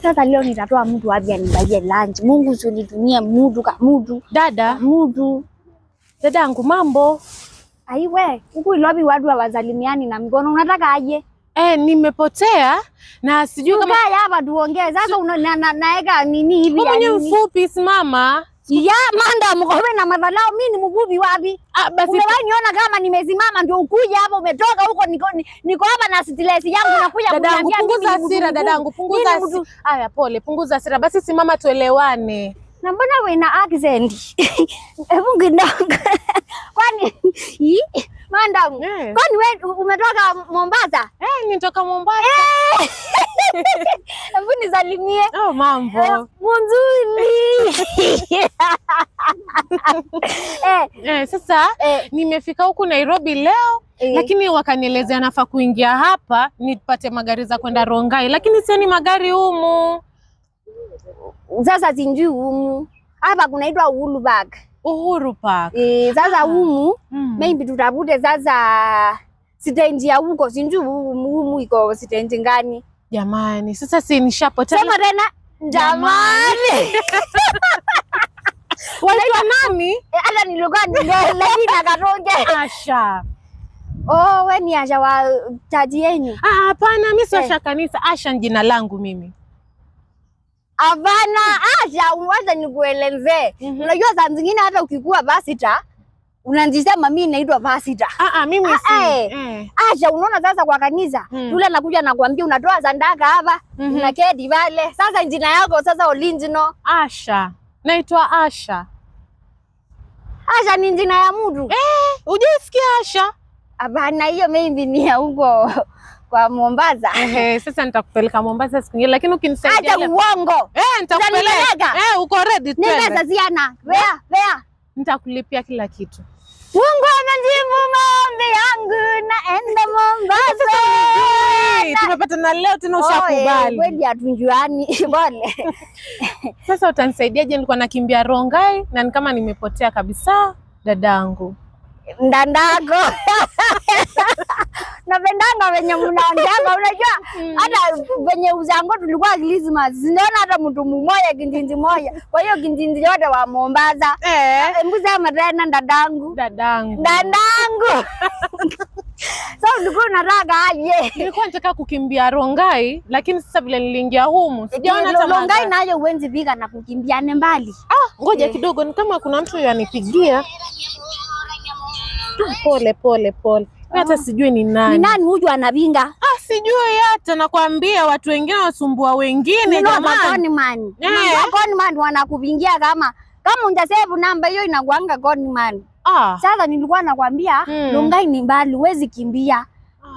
Sasa leo nitatoa mtu wapi anibaie lunch. Mungu usinitumie mudu. Dada. Mudu. Dadangu mambo. Aiwe, huku ilobi watu hawazalimiani na mikono. Unataka aje? Nimepotea na sijui kama hapa tuongee. Sasa naeka nini hivi ya nini? Mwenye mfupi simama. Ya manda mkobe na madhalao mimi ni mgubi wapi? Basi umewahi niona kama nimesimama ndio ukuja hapo umetoka huko niko hapa na stress yangu nakuja kuniambia punguza hasira dadangu, punguza hasira. Haya pole, punguza hasira. Basi simama tuelewane. Na mbona wewe na accent? Hebu kidogo. Kwani Mandam, kwani wewe umetoka Mombasa? Nitoka Mombasa. Hebu nisalimie. Mambo. Mzuri. Sasa nimefika huku Nairobi leo, lakini wakanielezea nafaa kuingia hapa nipate magari za kwenda Rongai, lakini sioni magari humu. Sasa sinjui humu. Hapa kunaitwa Uhuru Park. Sasa humu maybe tutafute sasa stage ya huko, sinjui humu iko stage ngani. Jamani, sasa si nishapotea. Sema tena jamani. Waitwa nani? Hata nilikuwa lakini nakatonge. Asha. Wewe ni Asha wa taji yenu? Hapana, mimi si Asha kanisa. Asha ni jina langu mimi. Hapana, Asha uanze nikueleze. Unajua saa zingine hata ukikuwa vasita unanjisema mimi naitwa vasita. Mimi si. Asha unaona sasa kwa kanisa yule anakuja na kuambia unatoa sandaka hapa na kedi vale. Sasa jina yako sasa original Asha. Naitwa Asha. Asha ni jina ya mtu? Hujasikia Asha? Hapana, hiyo maybe ni ya huko kwa Mombasa. Sasa nitakupeleka Mombasa siku nyingine, lakini ukinisaidia. Acha uongo. Nitakupeleka. Uko ready tu? Nimeza ziana. Wea. Nitakulipia kila kitu. Mungu anajibu maombi yangu naenda Mombasa. Tumepatana leo tena ushakubali. Kweli hatunjuani. Pole. Sasa utanisaidiaje? Nilikuwa nakimbia Rongai na ni kama nimepotea kabisa dadangu. Ndandako. Napendanga venye mnaongeanga, unajua hata venye uzango tulikuwa Christmas. Sinaona hata mtu mmoja kinjinji moja. Kwa hiyo kinjinji yote wa Mombasa. Mbuza matena dadangu. Dadangu. Sasa ulikuwa unataka aje? Nilikuwa nataka kukimbia Rongai, lakini sasa vile niliingia humu sijaona hata Rongai nayo uwenzi piga na kukimbiane mbali. Ngoja kidogo, ni kama kuna mtu yanipigia. Pole. Hata sijui ni nani. Ni nani huyu anapinga? Sijui hata, nakwambia watu wengine wasumbua wengine jamani. Conman wanakupingia kama unjasave namba hiyo inakuanga Conman. Sasa nilikuwa nakwambia Rongai ni mbali, huwezi kimbia.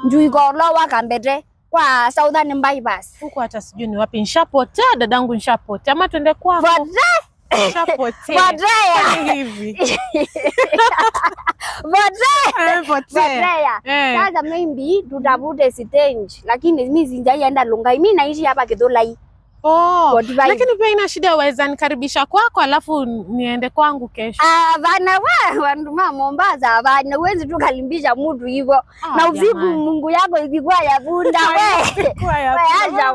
Njoo iko lowa Kambete kwa Southern Bypass. Huko hata sijui ni wapi. Nishapotea dadangu, nishapotea. Ama twende kwako. Potea hivi. Potea. Sasa maybe tutafute stage, lakini mimi sijaenda Rongai. Mimi naishi hapa Kitolai. Lakini pia ina shida, waweza nikaribisha kwako alafu niende kwangu kesho. Bana wandu Mombasa bana, huwezi tu kalimbisha mtu hivyo. Na usiku Mungu yako ikikuwa ya bunda Acha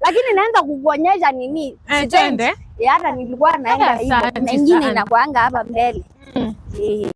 lakini naanza kukuonyesha nini? Twende. Hata nilikuwa naenda hivyo. Nyingine inakuanga hapa mbele.